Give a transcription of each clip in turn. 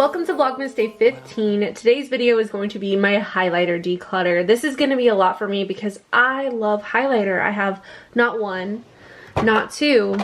Welcome to Vlogmas Day 15. Today's video is going to be my highlighter declutter. This is going to be a lot for me because I love highlighter. I have not one, not two,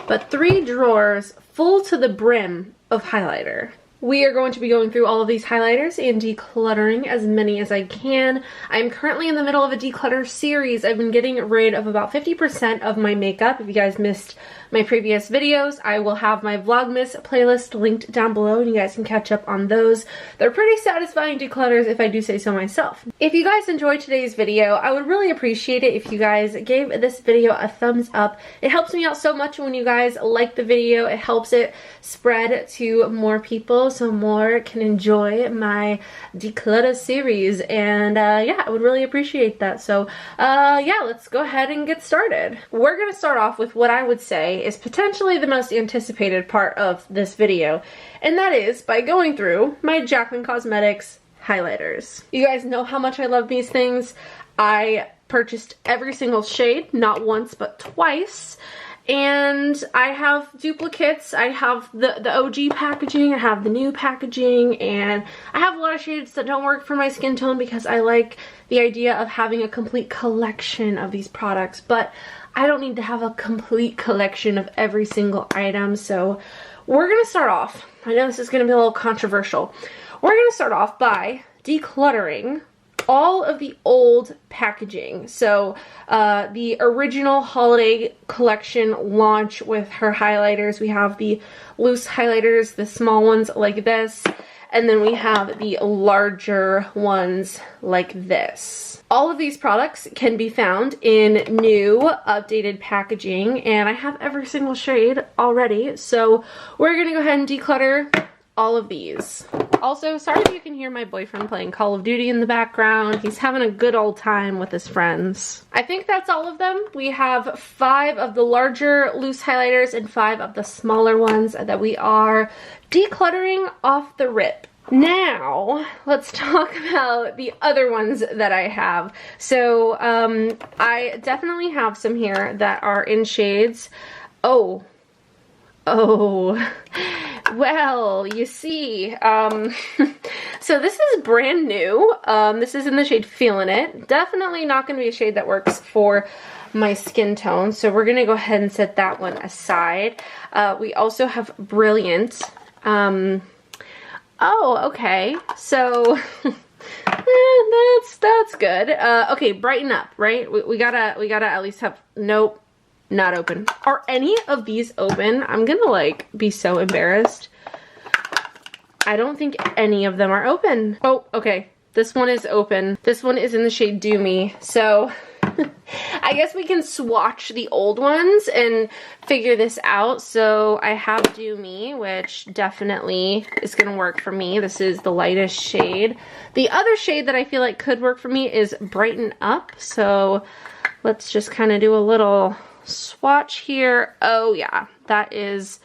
but 3 drawers full to the brim of highlighter. We are going to be going through all of these highlighters and decluttering as many as I can. I'm currently in the middle of a declutter series. I've been getting rid of about 50% of my makeup. If you guys missed my previous videos, I will have my Vlogmas playlist linked down below and you guys can catch up on those. They're pretty satisfying declutters if I do say so myself. If you guys enjoyed today's video, I would really appreciate it if you guys gave this video a thumbs up. It helps me out so much when you guys like the video. It helps it spread to more people so more can enjoy my declutter series, and yeah, I would really appreciate that. So yeah, let's go ahead and get started. We're gonna start off with what I would say is potentially the most anticipated part of this video, and that is by going through my Jaclyn Cosmetics highlighters. You guys know how much I love these things. I purchased every single shade, not once but twice. And I have duplicates. I have the OG packaging, I have the new packaging, and I have a lot of shades that don't work for my skin tone because I like the idea of having a complete collection of these products, but I don't need to have a complete collection of every single item. So we're gonna start off, I know this is gonna be a little controversial, we're gonna start off by decluttering all of the old packaging. So the original holiday collection launch with her highlighters, we have the loose highlighters, the small ones like this, and then we have the larger ones like this. All of these products can be found in new updated packaging, and I have every single shade already, so we're gonna go ahead and declutter all of these. Also, sorry if you can hear my boyfriend playing Call of Duty in the background. He's having a good old time with his friends. I think that's all of them. We have 5 of the larger loose highlighters and 5 of the smaller ones that we are decluttering off the rip. Now, let's talk about the other ones that I have. So, I definitely have some here that are in shades. Oh, well, you see, so this is brand new. This is in the shade Feelin' It. Definitely not going to be a shade that works for my skin tone, so we're going to go ahead and set that one aside. We also have Brilliant. Oh, okay, so that's good. Okay, Brighten Up, right? We gotta at least have, nope. Not open. Are any of these open? I'm gonna like be so embarrassed. I don't think any of them are open. Oh, okay. This one is open. This one is in the shade Do Me. So I guess we can swatch the old ones and figure this out. So I have Do Me, which definitely is gonna work for me. This is the lightest shade. The other shade that I feel like could work for me is Brighten Up. So let's just kind of do a little swatch here. Oh yeah, that is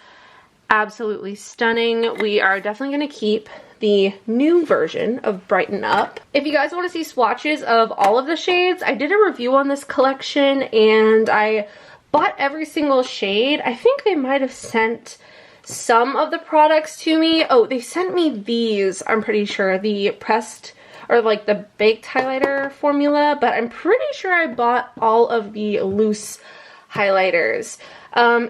absolutely stunning. We are definitely going to keep the new version of Brighten Up. If you guys want to see swatches of all of the shades, I did a review on this collection and I bought every single shade. I think they might have sent some of the products to me. Oh, they sent me these, I'm pretty sure, the pressed or like the baked highlighter formula, but I'm pretty sure I bought all of the loose highlighters.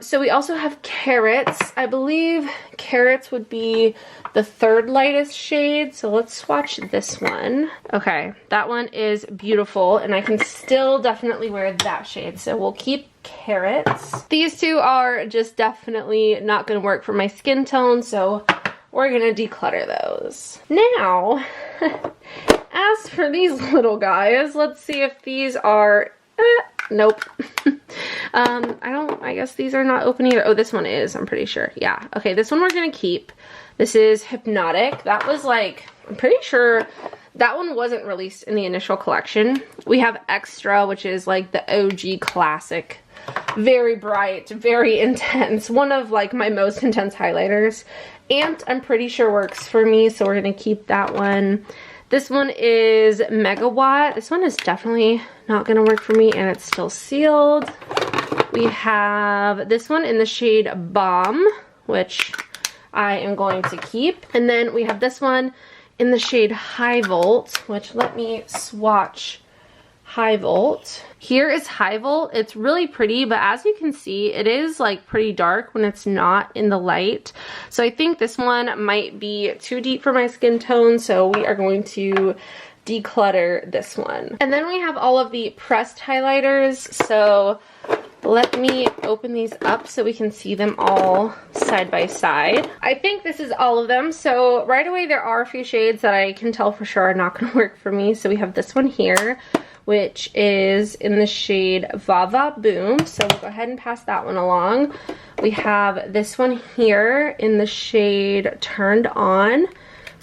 So we also have Carrots. I believe Carrots would be the 3rd lightest shade, so let's swatch this one. Okay, that one is beautiful, and I can still definitely wear that shade, so we'll keep Carrots. These 2 are just definitely not going to work for my skin tone, so we're going to declutter those. Now, as for these little guys, let's see if these are... nope. I guess these are not open either. Oh, this one is, I'm pretty sure. Yeah. Okay, this one we're gonna keep. This is Hypnotic. That was like, I'm pretty sure that one wasn't released in the initial collection. We have Extra, which is like the OG classic. Very bright, very intense. One of like my most intense highlighters. And I'm pretty sure works for me, so we're gonna keep that one. This one is Megawatt. This one is definitely not gonna work for me, and it's still sealed. We have this one in the shade Bomb, which I am going to keep. And then we have this one in the shade High Volt, which let me swatch High Volt. Here is High Volt. It's really pretty, but as you can see, it is like pretty dark when it's not in the light. So I think this one might be too deep for my skin tone, so we are going to declutter this one. And then we have all of the pressed highlighters. So let me open these up so we can see them all side by side. I think this is all of them. So right away there are a few shades that I can tell for sure are not going to work for me. So we have this one here, which is in the shade Vava Boom. So we'll go ahead and pass that one along. We have this one here in the shade Turned On.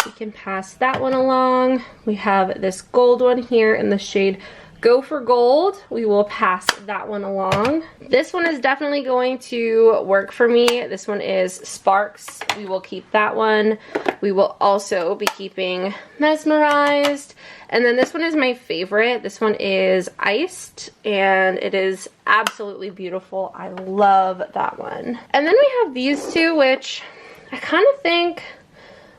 We can pass that one along. We have this gold one here in the shade Go for Gold. We will pass that one along. This one is definitely going to work for me. This one is Sparks. We will keep that one. We will also be keeping Mesmerized. And then this one is my favorite. This one is Iced, and it is absolutely beautiful. I love that one. And then we have these two, which I kind of think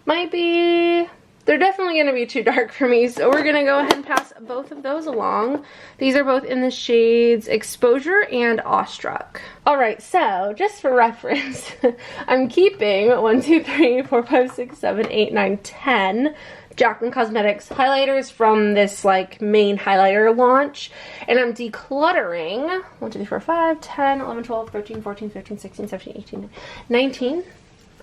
might be, they're definitely going to be too dark for me, so we're going to go ahead and pass both of those along. These are both in the shades Exposure and Awestruck. Alright, so just for reference, I'm keeping 1, 2, 3, 4, 5, 6, 7, 8, 9, 10 Jaclyn Cosmetics highlighters from this like main highlighter launch, and I'm decluttering 1, 2, 3, 4, 5, 10, 11, 12, 13, 14, 15, 16, 17, 18, 19,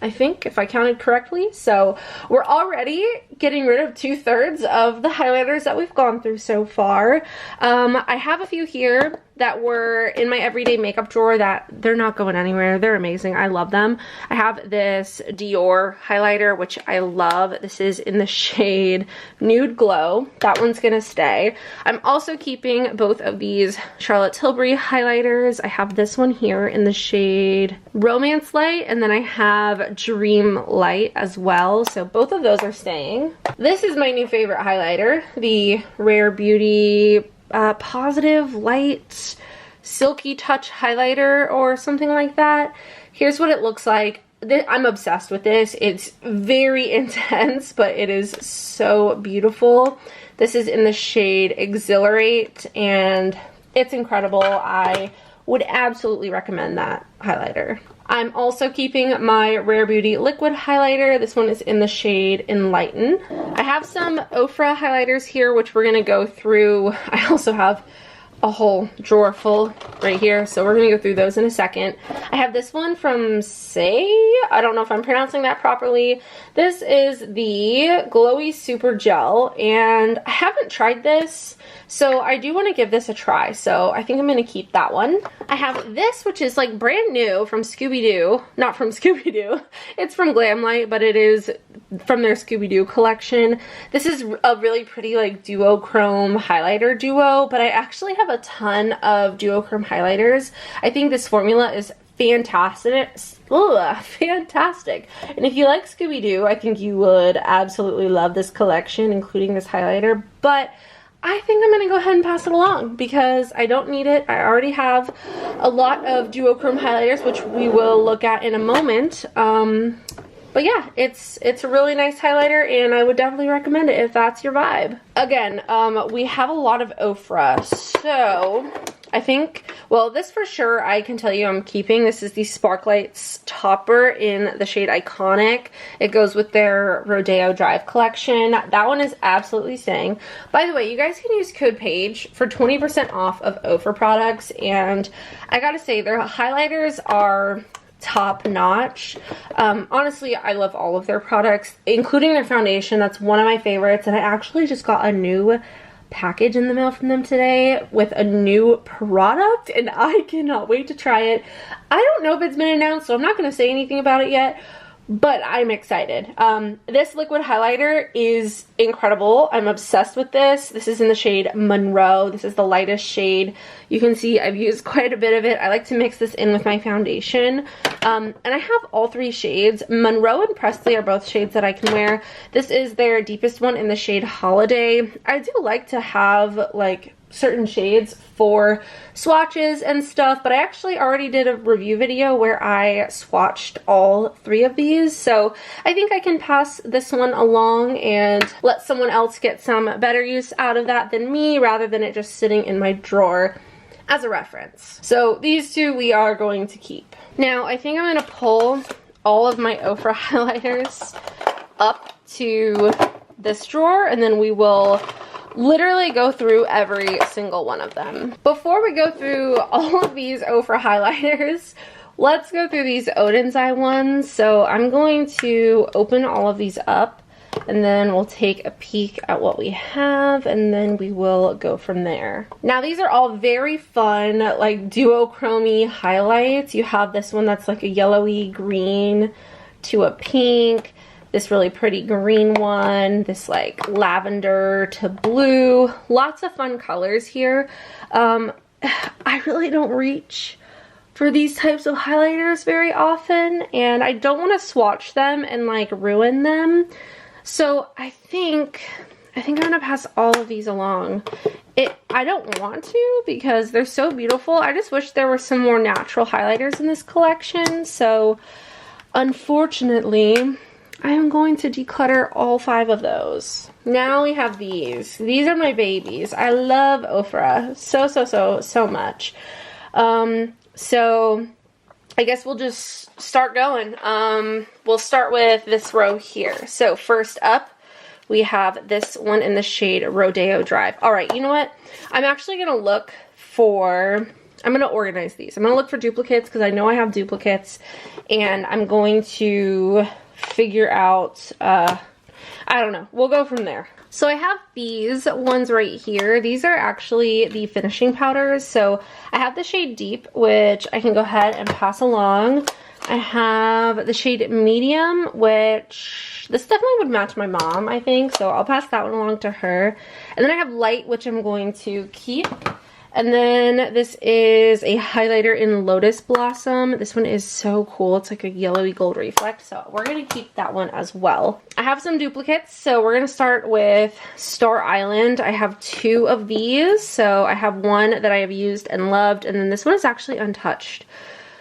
I think, if I counted correctly. So we're already getting rid of 2/3 of the highlighters that we've gone through so far. I have a few here that were in my everyday makeup drawer that they're not going anywhere. They're amazing. I love them. I have this Dior highlighter, which I love. This is in the shade Nude Glow. That one's gonna stay. I'm also keeping both of these Charlotte Tilbury highlighters. I have this one here in the shade Romance Light, and then I have Dream Light as well. So both of those are staying. This is my new favorite highlighter, the Rare Beauty Positive Light Silky Touch highlighter or something like that. Here's what it looks like. I'm obsessed with this. It's very intense, but it is so beautiful. This is in the shade Exhilarate, and it's incredible. I would absolutely recommend that highlighter. I'm also keeping my Rare Beauty liquid highlighter. This one is in the shade Enlighten. I have some Ofra highlighters here, which we're going to go through. I also have a whole drawer full right here, so we're going to go through those in a second. I have this one from Say. I don't know if I'm pronouncing that properly. This is the Glowy Super Gel, and I haven't tried this, so I do want to give this a try, so I think I'm going to keep that one. I have this, which is like brand new from Scooby-Doo. Not from Scooby-Doo. It's from Glamlight, but it is from their Scooby-Doo collection. This is a really pretty like duochrome highlighter duo, but I actually have a ton of duochrome highlighters. I think this formula is fantastic. Fantastic. And if you like Scooby-Doo, I think you would absolutely love this collection, including this highlighter, but I think I'm going to go ahead and pass it along because I don't need it. I already have a lot of duochrome highlighters, which we will look at in a moment. But yeah, it's a really nice highlighter, and I would definitely recommend it if that's your vibe. Again, we have a lot of Ofra, so I think, well, this for sure I can tell you I'm keeping. This is the Sparklights topper in the shade Iconic. It goes with their Rodeo Drive collection. That one is absolutely staying. By the way, you guys can use code Paige for 20% off of Ofra products, and I gotta say, their highlighters are top notch. Honestly, I love all of their products, including their foundation. That's one of my favorites, and I actually just got a new package in the mail from them today with a new product, and I cannot wait to try it. I don't know if it's been announced, so I'm not going to say anything about it yet, but I'm excited. This liquid highlighter is incredible. I'm obsessed with this. This is in the shade Monroe. This is the lightest shade. You can see I've used quite a bit of it. I like to mix this in with my foundation. And I have all three shades. Monroe and Presley are both shades that I can wear. This is their deepest one in the shade Holiday. I do like to have like certain shades for swatches and stuff, but I actually already did a review video where I swatched all 3 of these, so I think I can pass this one along and let someone else get some better use out of that than me, rather than it just sitting in my drawer as a reference. So these 2 we are going to keep. Now I think I'm going to pull all of my Ofra highlighters up to this drawer, and then we will literally go through every single one of them. Before we go through all of these Ofra highlighters, let's go through these Odin's Eye ones. So I'm going to open all of these up, and then we'll take a peek at what we have, and then we will go from there. Now these are all very fun, like duochromy highlights. You have this one that's like a yellowy green to a pink, this really pretty green one, this like lavender to blue. Lots of fun colors here. I really don't reach for these types of highlighters very often, and I don't want to swatch them and like ruin them. So I think I'm gonna pass all of these along. I don't want to because they're so beautiful. I just wish there were some more natural highlighters in this collection. So unfortunately, I am going to declutter all 5 of those. Now we have these. These are my babies. I love Ofra so much. So I guess we'll just start going. We'll start with this row here. So first up, we have this one in the shade Rodeo Drive. All right, you know what? I'm actually going to look for... I'm going to organize these. I'm going to look for duplicates because I know I have duplicates, and I'm going to figure out, I don't know. We'll go from there. So I have these ones right here. These are actually the finishing powders. So I have the shade Deep, which I can go ahead and pass along. I have the shade Medium, which this definitely would match my mom, I think. So I'll pass that one along to her. And then I have Light, which I'm going to keep. And then this is a highlighter in Lotus Blossom. This one is so cool. It's like a yellowy gold reflect. So we're going to keep that one as well. I have some duplicates. So we're going to start with Star Island. I have 2 of these. So I have one that I have used and loved. And then this one is actually untouched.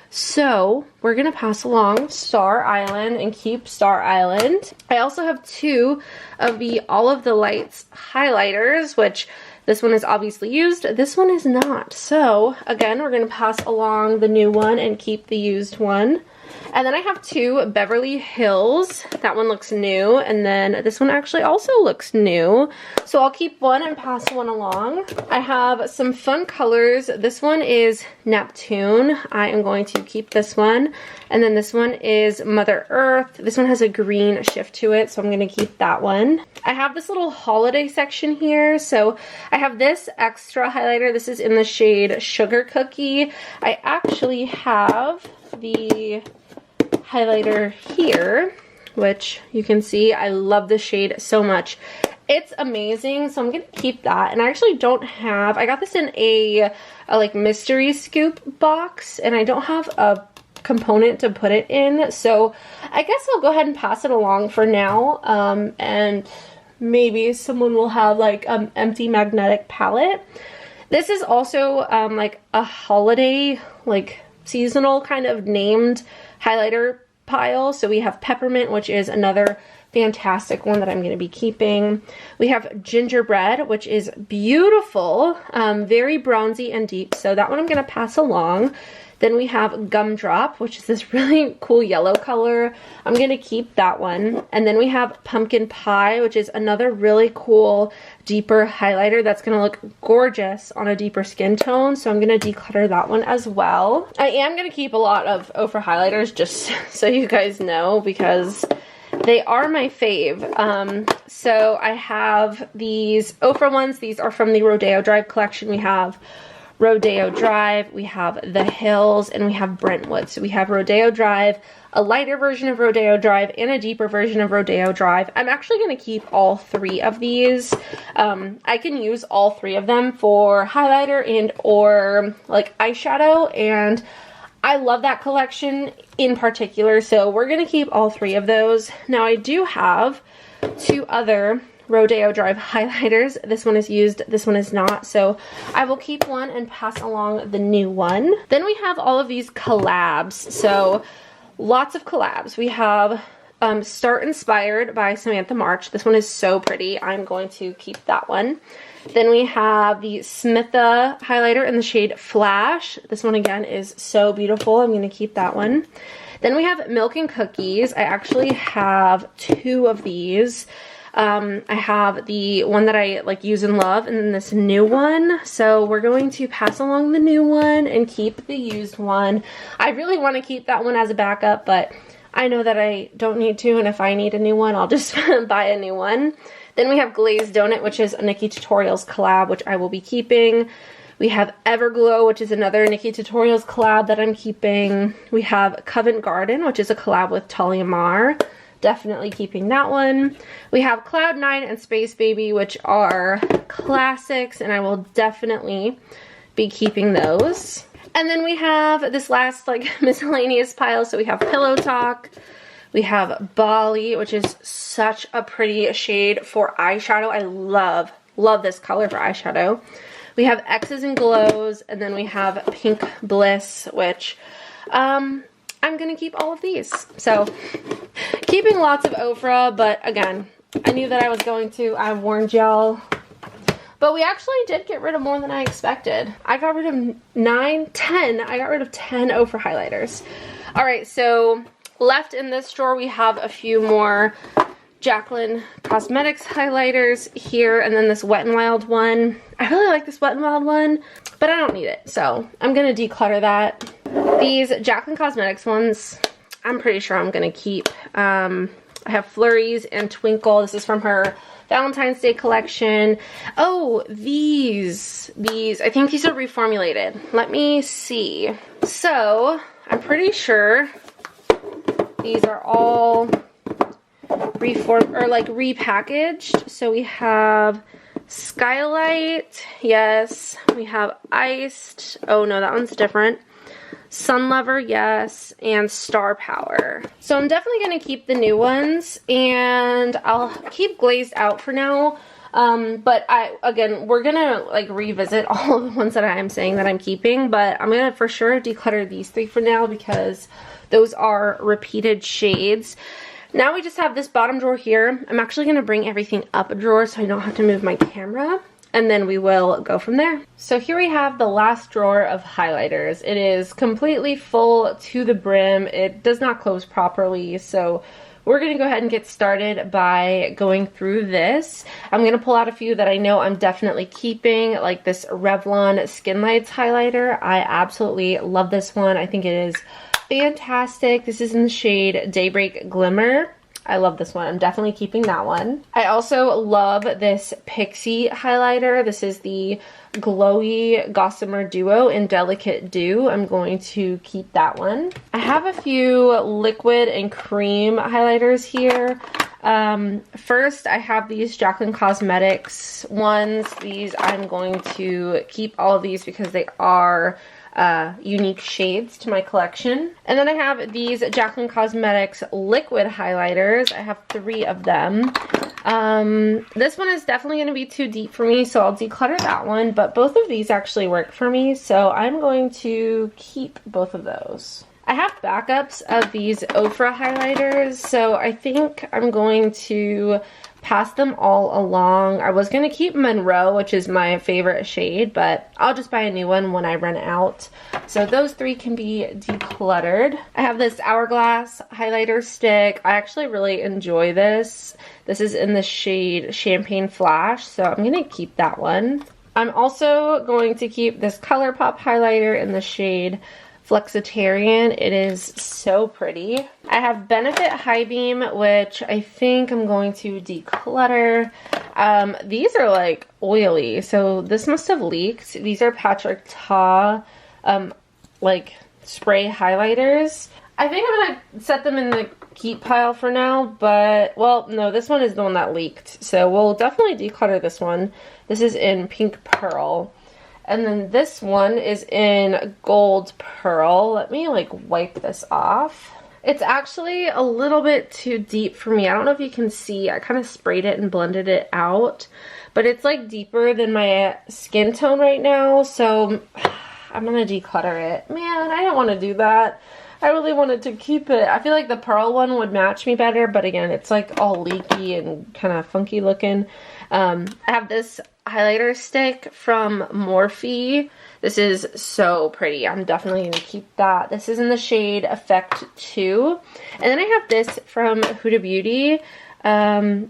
So we're going to pass along Star Island and keep Star Island. I also have 2 of the All of the Lights highlighters, which... this one is obviously used. This one is not. So, again, we're going to pass along the new one and keep the used one. And then I have 2 Beverly Hills. That one looks new. And then this one actually also looks new. So I'll keep one and pass one along. I have some fun colors. This one is Neptune. I am going to keep this one. And then this one is Mother Earth. This one has a green shift to it, so I'm going to keep that one. I have this little holiday section here. So I have this extra highlighter. This is in the shade Sugar Cookie. I actually have the highlighter here, which you can see I love this shade so much. It's amazing, so I'm gonna keep that. And I actually don't have, I got this in a like mystery scoop box, and I don't have a component to put it in, so I guess I'll go ahead and pass it along for now. And maybe someone will have like an empty magnetic palette. This is also like a holiday, like seasonal kind of named highlighter pile. So we have Peppermint, which is another fantastic one that I'm going to be keeping. We have Gingerbread, which is beautiful, very bronzy and deep, so that one I'm going to pass along. Then we have Gumdrop, which is this really cool yellow color. I'm going to keep that one. And then we have Pumpkin Pie, which is another really cool, deeper highlighter that's going to look gorgeous on a deeper skin tone. So I'm going to declutter that one as well. I am going to keep a lot of Ofra highlighters, just so you guys know, because they are my fave. So I have these Ofra ones. These are from the Rodeo Drive collection. We have Rodeo Drive, we have The Hills, and we have Brentwood. So we have Rodeo Drive, a lighter version of Rodeo Drive, and a deeper version of Rodeo Drive. I'm actually going to keep all 3 of these. I can use all 3 of them for highlighter and or like eyeshadow, and I love that collection in particular, so we're going to keep all 3 of those. Now I do have 2 other Rodeo Drive highlighters. This one is used, this one is not, so I will keep one and pass along the new one. Then we have all of these collabs, so lots of collabs. We have Start Inspired by Samantha March. This one is so pretty. I'm going to keep that one. Then we have the Smitha highlighter in the shade Flash. This one again is so beautiful. I'm going to keep that one. Then we have Milk and Cookies. I actually have 2 of these. I have the one that I like use and love, and then this new one. So we're going to pass along the new one and keep the used one. I really want to keep that one as a backup, but I know that I don't need to, and if I need a new one, I'll just buy a new one. Then we have Glazed Donut, which is a Nikki Tutorials collab, which I will be keeping. We have Everglow, which is another Nikki Tutorials collab that I'm keeping. We have Covent Garden, which is a collab with Talia Mar. Definitely keeping that one. We have Cloud9 and Space Baby, which are classics, and I will definitely be keeping those. And then we have this last like miscellaneous pile. So we have Pillow Talk. We have Bali, which is such a pretty shade for eyeshadow. I love this color for eyeshadow. We have X's and Glows, and then we have Pink Bliss, which I'm gonna keep all of these. So keeping lots of Ofra, but again, I knew that I was going to. I warned y'all. But we actually did get rid of more than I expected. I got rid of 9, 10. I got rid of 10 Ofra highlighters. All right, so left in this drawer, we have a few more Jaclyn Cosmetics highlighters here, and then this Wet n Wild one. I really like this Wet n Wild one, but I don't need it, so I'm gonna declutter that. These Jaclyn Cosmetics ones, I'm pretty sure I'm gonna keep. I have Flurries and Twinkle. This is from her Valentine's Day collection. Oh, these, I think these are reformulated. Let me see. So, I'm pretty sure these are all repackaged. So we have Skylight, yes. We have Iced, oh no, that one's different. Sun Lover, yes, and Star Power. So I'm definitely going to keep the new ones, and I'll keep Glazed Out for now. But again, we're going to like revisit all of the ones that I'm saying that I'm keeping, but I'm going to for sure declutter these 3 for now because those are repeated shades. Now we just have this bottom drawer here. I'm actually going to bring everything up a drawer so I don't have to move my camera. And then we will go from there. So here we have the last drawer of highlighters. It is completely full to the brim. It does not close properly, so we're gonna go ahead and get started by going through this. I'm gonna pull out a few that I know I'm definitely keeping, like this Revlon Skin Lights highlighter. I absolutely love this one. I think it is fantastic. This is in the shade Daybreak Glimmer. I love this one. I'm definitely keeping that one. I also love this Pixie highlighter. This is the Glowy Gossamer Duo in Delicate Dew. I'm going to keep that one. I have a few liquid and cream highlighters here. First, I have these Jaclyn Cosmetics ones. These, I'm going to keep all of these because they are unique shades to my collection. And then I have these Jaclyn Cosmetics liquid highlighters. I have 3 of them. This one is definitely going to be too deep for me, so I'll declutter that one, but both of these actually work for me, so I'm going to keep both of those. I have backups of these Ofra highlighters, so I think I'm going to pass them all along. I was going to keep Monroe, which is my favorite shade, but I'll just buy a new one when I run out. So those 3 can be decluttered. I have this Hourglass highlighter stick. I actually really enjoy this. This is in the shade Champagne Flash, so I'm going to keep that one. I'm also going to keep this ColourPop highlighter in the shade Flexitarian. It is so pretty. I have Benefit High Beam, which I think I'm going to declutter. These are like oily, so this must have leaked. These are Patrick Ta like spray highlighters. I think I'm gonna set them in the keep pile for now, but well, no, this one is the one that leaked, so we'll definitely declutter this one. This is in Pink Pearl. And then this one is in Gold Pearl. Let me like wipe this off. It's actually a little bit too deep for me. I don't know if you can see. I kind of sprayed it and blended it out, but it's like deeper than my skin tone right now, so I'm gonna declutter it. Man, I didn't want to do that. I really wanted to keep it. I feel like the pearl one would match me better, but again, it's like all leaky and kind of funky looking. I have this highlighter stick from Morphe. This is so pretty. I'm definitely going to keep that. This is in the shade Effect 2. And then I have this from Huda Beauty.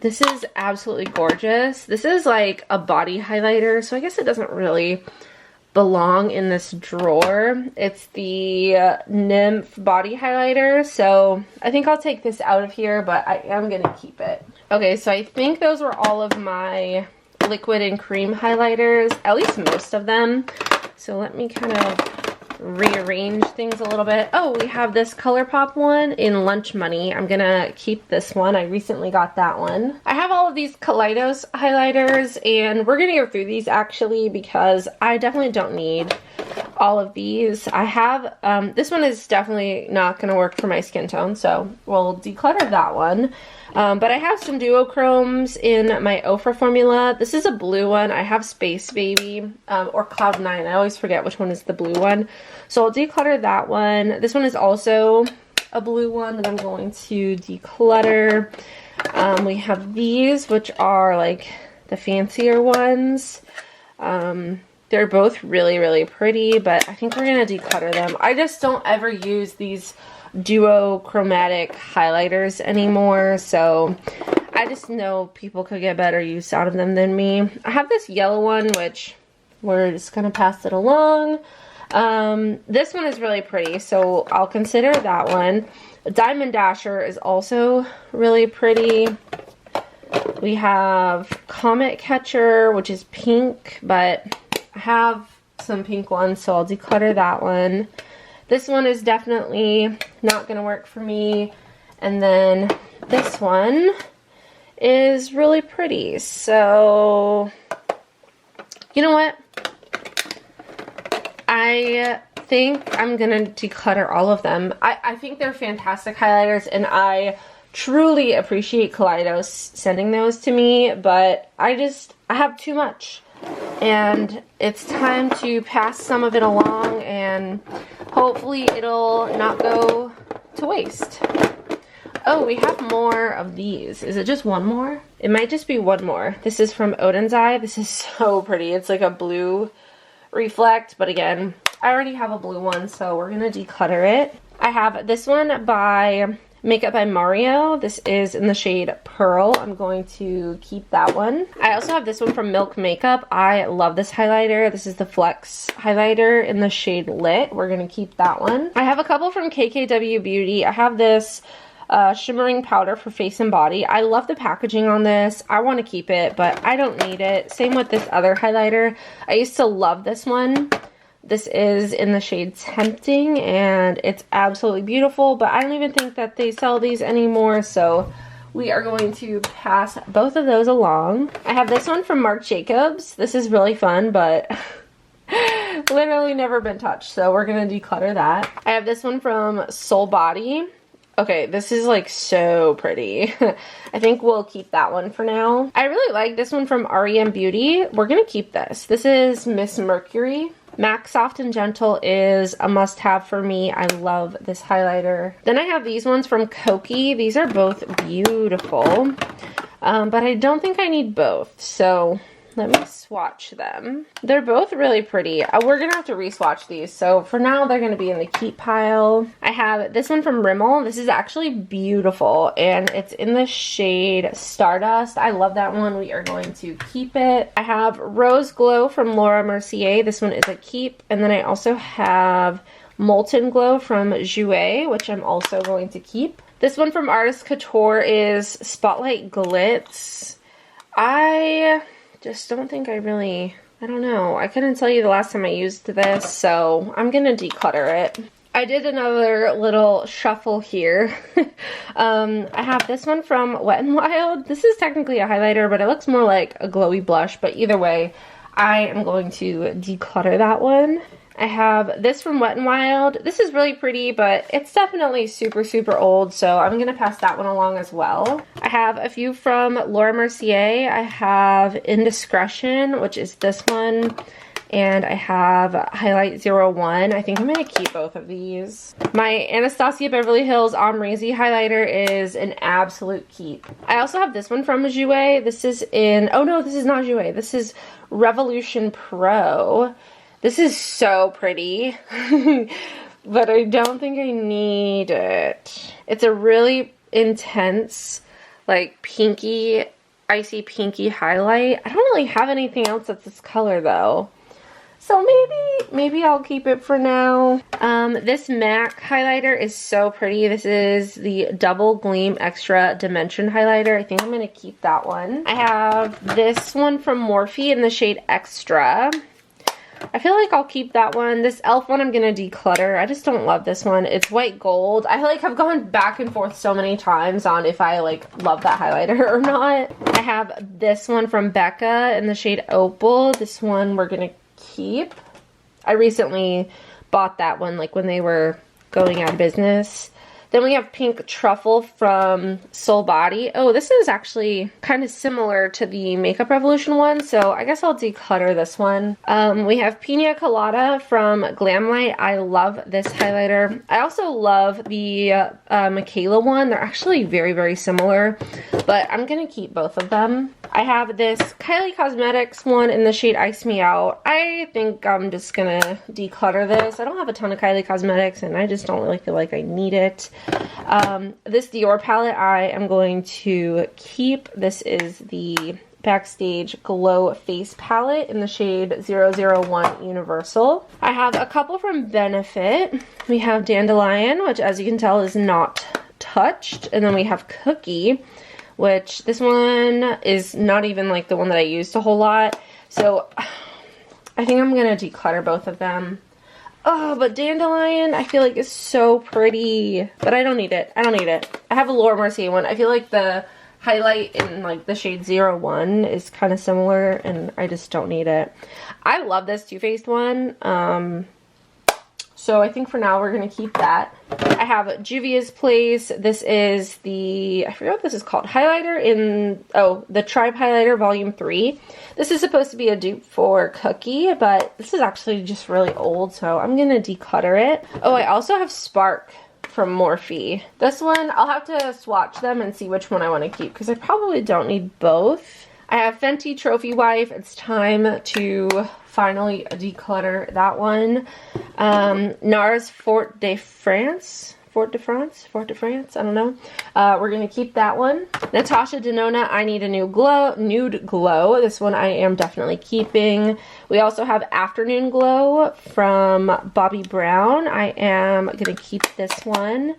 This is absolutely gorgeous. This is like a body highlighter, so I guess it doesn't really belong in this drawer. It's the Nymph body highlighter, so I think I'll take this out of here, but I am going to keep it. Okay, so I think those were all of my liquid and cream highlighters, at least most of them. So let me kind of rearrange things a little bit. Oh, we have this ColourPop one in Lunch Money. I'm gonna keep this one. I recently got that one. I have all of these Kaleidos highlighters, and we're gonna go through these actually because I definitely don't need all of these. I have, this one is definitely not gonna work for my skin tone, so we'll declutter that one. But I have some duochromes in my Ofra formula. This is a blue one. I have Space Baby or Cloud 9. I always forget which one is the blue one. So I'll declutter that one. This one is also a blue one that I'm going to declutter. We have these, which are like the fancier ones. They're both really, really pretty, but I think we're going to declutter them. I just don't ever use these duochromatic highlighters anymore, so I just know people could get better use out of them than me. I have this yellow one, which we're just gonna pass it along. This one is really pretty, so I'll consider that one. Diamond Dasher is also really pretty. We have Comet Catcher, which is pink, but I have some pink ones, so I'll declutter that one. This one is definitely not going to work for me. And then this one is really pretty. So, you know what? I think I'm going to declutter all of them. I think they're fantastic highlighters, and I truly appreciate Kaleidos sending those to me, but I have too much. And it's time to pass some of it along, and hopefully it'll not go to waste. Oh, we have more of these. Is it just one more? It might just be one more. This is from Odin's Eye. This is so pretty. It's like a blue reflect, but again, I already have a blue one, so we're gonna declutter it. I have this one by Makeup by Mario. This is in the shade Pearl. I'm going to keep that one. I also have this one from Milk Makeup. I love this highlighter. This is the Flex highlighter in the shade Lit. We're going to keep that one. I have a couple from KKW Beauty. I have this shimmering powder for face and body. I love the packaging on this. I want to keep it, but I don't need it. Same with this other highlighter. I used to love this one. This is in the shade Tempting, and it's absolutely beautiful, but I don't even think that they sell these anymore, so we are going to pass both of those along. I have this one from Marc Jacobs. This is really fun, but literally never been touched, so we're going to declutter that. I have this one from Soul Body. Okay, this is like so pretty. I think we'll keep that one for now. I really like this one from REM Beauty. We're going to keep this. This is Miss Mercury. MAC Soft and Gentle is a must-have for me. I love this highlighter. Then I have these ones from Koki. These are both beautiful, but I don't think I need both, so let me swatch them. They're both really pretty. We're gonna have to re-swatch these, so for now they're gonna be in the keep pile. I have this one from Rimmel. This is actually beautiful, and it's in the shade Stardust. I love that one. We are going to keep it. I have Rose Glow from Laura Mercier. This one is a keep, and then I also have Molten Glow from Jouer, which I'm also going to keep. This one from Artist Couture is Spotlight Glitz. I just don't think I don't know. I couldn't tell you the last time I used this, so I'm gonna declutter it. I did another little shuffle here. I have this one from Wet n Wild. This is technically a highlighter, but it looks more like a glowy blush, but either way, I am going to declutter that one. I have this from Wet n Wild. This is really pretty, but it's definitely super, super old, so I'm going to pass that one along as well. I have a few from Laura Mercier. I have Indiscretion, which is this one, and I have Highlight 01. I think I'm going to keep both of these. My Anastasia Beverly Hills Omrizi highlighter is an absolute keep. I also have this one from Jouer. This is in, oh no, this is not Jouer. This is Revolution Pro. This is so pretty, but I don't think I need it. It's a really intense, like pinky, icy pinky highlight. I don't really have anything else that's this color though. So maybe I'll keep it for now. This MAC highlighter is so pretty. This is the Double Gleam Extra Dimension highlighter. I think I'm gonna keep that one. I have this one from Morphe in the shade Extra. I feel like I'll keep that one. This e.l.f. one I'm going to declutter. I just don't love this one. It's white gold. I like have gone back and forth so many times on if I like love that highlighter or not. I have this one from Becca in the shade Opal. This one we're going to keep. I recently bought that one like when they were going out of business. Then we have Pink Truffle from Soul Body. Oh, this is actually kind of similar to the Makeup Revolution one, so I guess I'll declutter this one. We have Pina Colada from Glamlight. I love this highlighter. I also love the Michaela one. They're actually very, very similar, but I'm going to keep both of them. I have this Kylie Cosmetics one in the shade Ice Me Out. I think I'm just going to declutter this. I don't have a ton of Kylie Cosmetics, and I just don't really feel like I need it. This Dior palette I am going to keep. This is the Backstage Glow Face Palette in the shade 001 Universal. I have a couple from Benefit. We have Dandelion, which as you can tell is not touched. And then we have Cookie, which this one is not even like the one that I used a whole lot. So I think I'm going to declutter both of them. Oh, but Dandelion, I feel like is so pretty, but I don't need it. I don't need it. I have a Laura Mercier one. I feel like the highlight in like the shade 01 is kind of similar, and I just don't need it. I love this Too Faced one. So I think for now we're going to keep that. I have Juvia's Place. This is the, I forget what this is called, highlighter in, oh, the Tribe Highlighter Volume 3. This is supposed to be a dupe for Cookie, but this is actually just really old, so I'm going to declutter it. Oh, I also have Spark from Morphe. This one, I'll have to swatch them and see which one I want to keep, because I probably don't need both. I have Fenty Trophy Wife. It's time to finally declutter that one. NARS Fort de France, I don't know. We're going to keep that one. Natasha Denona, I Need a Nude Glow. This one I am definitely keeping. We also have Afternoon Glow from Bobbi Brown. I am going to keep this one.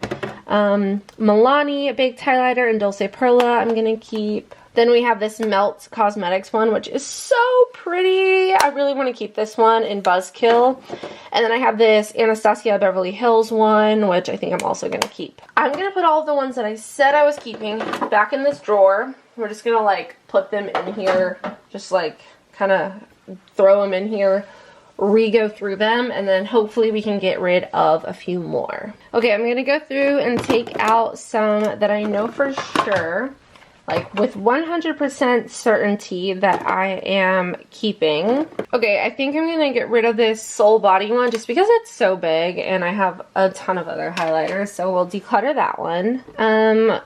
Milani Baked Highlighter and Dulce Perla I'm going to keep. Then we have this Melt Cosmetics one, which is so pretty. I really want to keep this one in Buzzkill. And then I have this Anastasia Beverly Hills one, which I think I'm also going to keep. I'm going to put all of the ones that I said I was keeping back in this drawer. We're just going to like put them in here, just like kind of throw them in here, re-go through them, and then hopefully we can get rid of a few more. Okay, I'm going to go through and take out some that I know for sure, like with 100% certainty that I am keeping. Okay, I think I'm gonna get rid of this Soul Body one just because it's so big and I have a ton of other highlighters, so we'll declutter that one.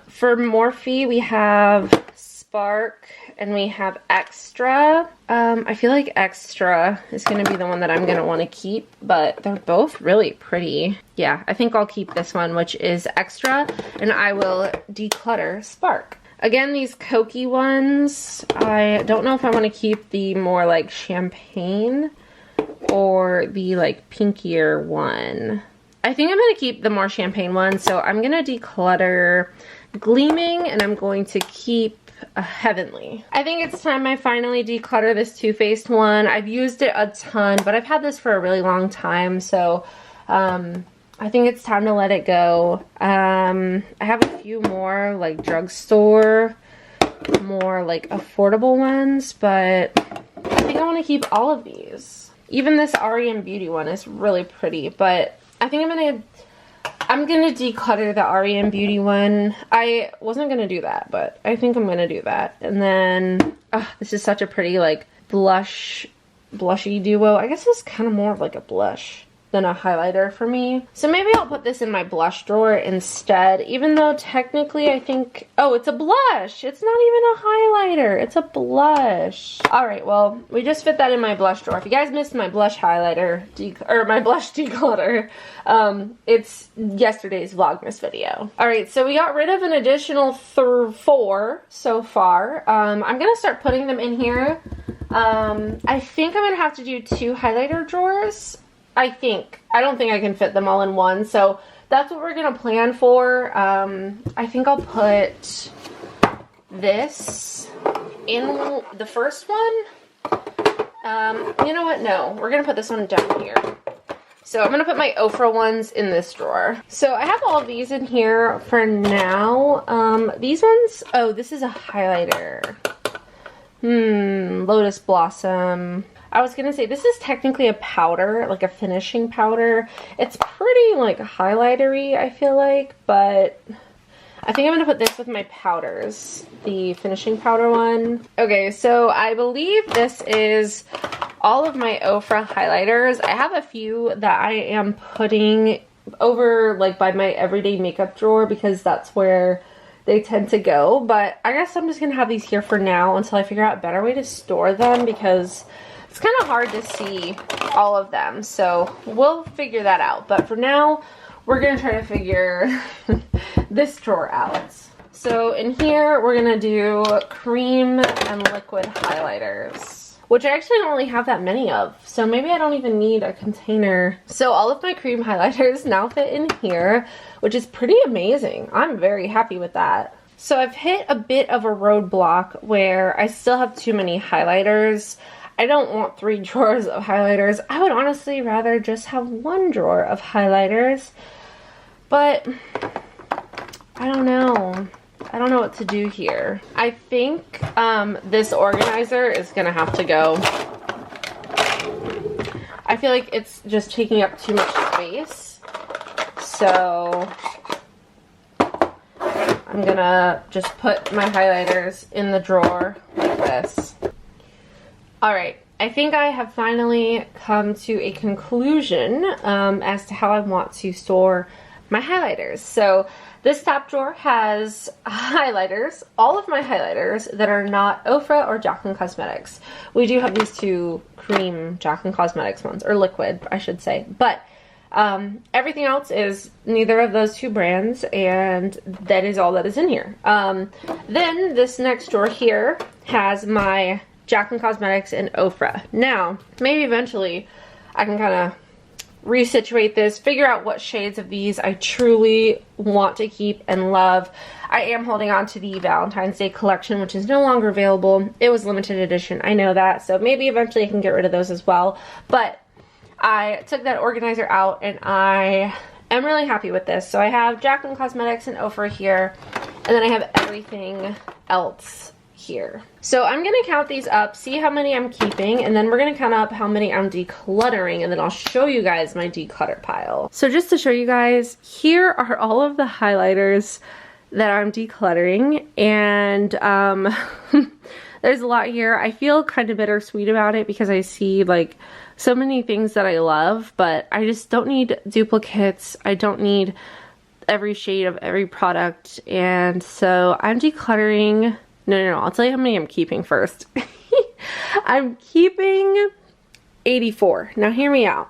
For Morphe, we have Spark and we have Extra. I feel like Extra is gonna be the one that I'm gonna wanna keep, but they're both really pretty. Yeah, I think I'll keep this one, which is Extra, and I will declutter Spark. Again, these Cokey ones, I don't know if I want to keep the more like champagne or the like pinkier one. I think I'm going to keep the more champagne one, so I'm going to declutter Gleaming and I'm going to keep Heavenly. I think it's time I finally declutter this Too Faced one. I've used it a ton, but I've had this for a really long time, so I think it's time to let it go. I have a few more like drugstore, more like affordable ones, but I think I want to keep all of these. Even this REM Beauty one is really pretty, but I think I'm gonna declutter the REM Beauty one. I wasn't gonna do that, but I think I'm gonna do that. And then, this is such a pretty like blushy duo. I guess it's kind of more of like a blush than a highlighter for me. So maybe I'll put this in my blush drawer instead, even though technically I think, oh, it's a blush. It's not even a highlighter. It's a blush. All right, well, we just fit that in my blush drawer. If you guys missed my blush highlighter, or my blush declutter, it's yesterday's Vlogmas video. All right, so we got rid of an additional 4 so far. I'm gonna start putting them in here. I think I'm gonna have to do 2 highlighter drawers. I don't think I can fit them all in one, so that's what we're gonna plan for. I think I'll put this in the first one. You know what? No, we're gonna put this one down here. So I'm gonna put my Ofra ones in this drawer. So I have all of these in here for now. These ones, oh, this is a highlighter. Lotus Blossom. I was gonna say, this is technically a powder, like a finishing powder. It's pretty like highlightery, I feel like, but I think I'm gonna put this with my powders, the finishing powder one. Okay, so I believe this is all of my Ofra highlighters. I have a few that I am putting over like by my everyday makeup drawer because that's where they tend to go, but I guess I'm just gonna have these here for now until I figure out a better way to store them because it's kind of hard to see all of them, so we'll figure that out. But for now, we're going to try to figure this drawer out. So in here, we're going to do cream and liquid highlighters, which I actually don't really have that many of, so maybe I don't even need a container. So all of my cream highlighters now fit in here, which is pretty amazing. I'm very happy with that. So I've hit a bit of a roadblock where I still have too many highlighters. I don't want 3 drawers of highlighters. I would honestly rather just have 1 drawer of highlighters. But I don't know. I don't know what to do here. I think this organizer is gonna have to go. I feel like it's just taking up too much space. So I'm gonna just put my highlighters in the drawer like this. Alright, I think I have finally come to a conclusion as to how I want to store my highlighters. So this top drawer has highlighters, all of my highlighters that are not Ofra or Jaclyn Cosmetics. We do have these 2 cream Jaclyn Cosmetics ones, or liquid, I should say. But everything else is neither of those 2 brands, and that is all that is in here. Then this next drawer here has my Jaclyn Cosmetics and Ofra. Now, maybe eventually I can kind of resituate this, figure out what shades of these I truly want to keep and love. I am holding on to the Valentine's Day collection, which is no longer available. It was limited edition, I know that, so maybe eventually I can get rid of those as well. But I took that organizer out and I am really happy with this. So I have Jaclyn Cosmetics and Ofra here, and then I have everything else here. So I'm gonna count these up, see how many I'm keeping, and then we're gonna count up how many I'm decluttering, and then I'll show you guys my declutter pile. So just to show you guys, here are all of the highlighters that I'm decluttering, and there's a lot here. I feel kind of bittersweet about it because I see like so many things that I love, but I just don't need duplicates. I don't need every shade of every product, and so I'm decluttering. No, I'll tell you how many I'm keeping first. I'm keeping 84. Now hear me out.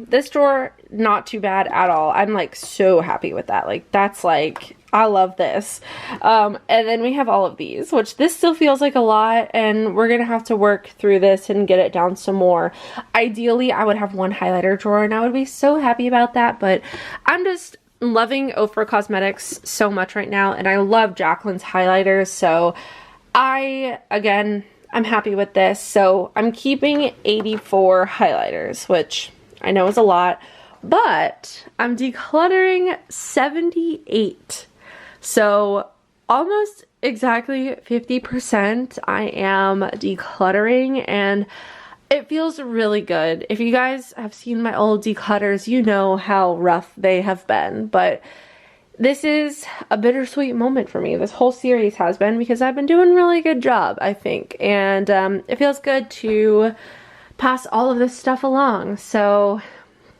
This drawer, not too bad at all. I'm like so happy with that. Like that's like, I love this. And then we have all of these, which this still feels like a lot, and we're gonna have to work through this and get it down some more. Ideally, I would have 1 highlighter drawer and I would be so happy about that, but I'm just loving Ofra Cosmetics so much right now, and I love Jaclyn's highlighters, so I'm happy with this. So I'm keeping 84 highlighters, which I know is a lot, but I'm decluttering 78. So almost exactly 50% I am decluttering, and it feels really good. If you guys have seen my old declutters, you know how rough they have been, but this is a bittersweet moment for me. This whole series has been, because I've been doing a really good job, I think, and it feels good to pass all of this stuff along. So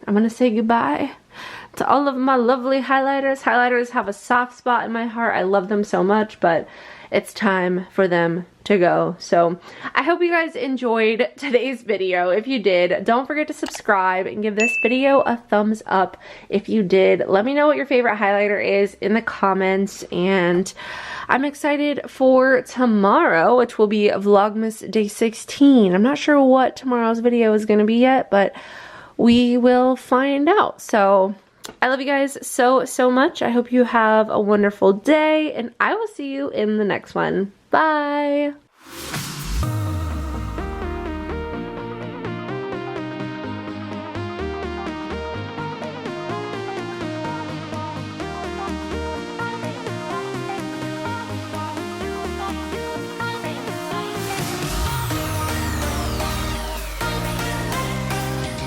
I'm gonna say goodbye to all of my lovely highlighters. Highlighters have a soft spot in my heart. I love them so much, but it's time for them to go. So I hope you guys enjoyed today's video. If you did, don't forget to subscribe and give this video a thumbs up if you did. Let me know what your favorite highlighter is in the comments, and I'm excited for tomorrow, which will be Vlogmas Day 16. I'm not sure what tomorrow's video is going to be yet, but we will find out. So I love you guys so much. I hope you have a wonderful day, and I will see you in the next one. Bye!